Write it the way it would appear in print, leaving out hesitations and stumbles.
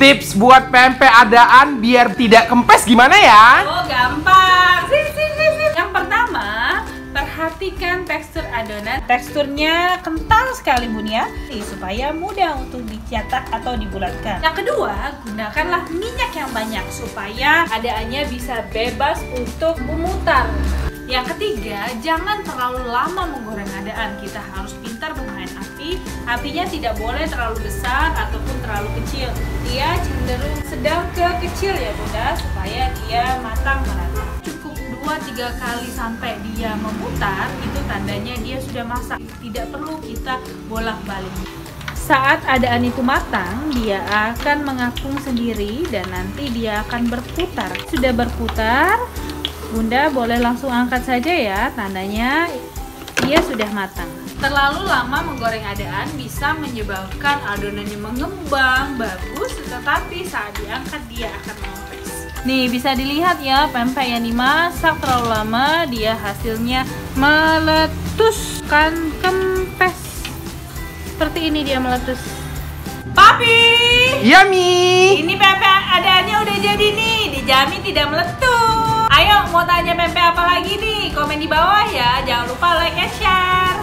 Tips buat pempek adaan biar tidak kempes gimana ya? Oh, gampang. Sini. Yang pertama, perhatikan tekstur adonan. Teksturnya kental sekali Bun ya, supaya mudah untuk dicetak atau dibulatkan. Yang kedua, gunakanlah minyak yang banyak supaya adaannya bisa bebas untuk memutar. Yang ketiga, jangan terlalu lama menggoreng adaan. Kita harus pintar bermain api. Apinya tidak boleh terlalu besar ataupun terlalu kecil. Dia cenderung sedang ke kecil ya Bunda, supaya dia matang merata. Cukup 2-3 kali sampai dia memutar, itu tandanya dia sudah masak. Tidak perlu kita bolak-balik. Saat adaan itu matang, dia akan mengapung sendiri dan nanti dia akan berputar. Sudah berputar, Bunda boleh langsung angkat saja ya, tandanya dia sudah matang. Terlalu lama menggoreng adaan bisa menyebabkan adonannya mengembang bagus, tetapi saat diangkat dia akan mengempes. Nih bisa dilihat ya, pempek yang dimasak terlalu lama dia hasilnya meletus, kan kempes. Seperti ini dia meletus. Papi! Yummy! Ini pempek adaannya udah jadi nih, dijamin tidak meletus. Ayo mau tanya pempek apa lagi nih? Komen di bawah ya, jangan lupa like and share.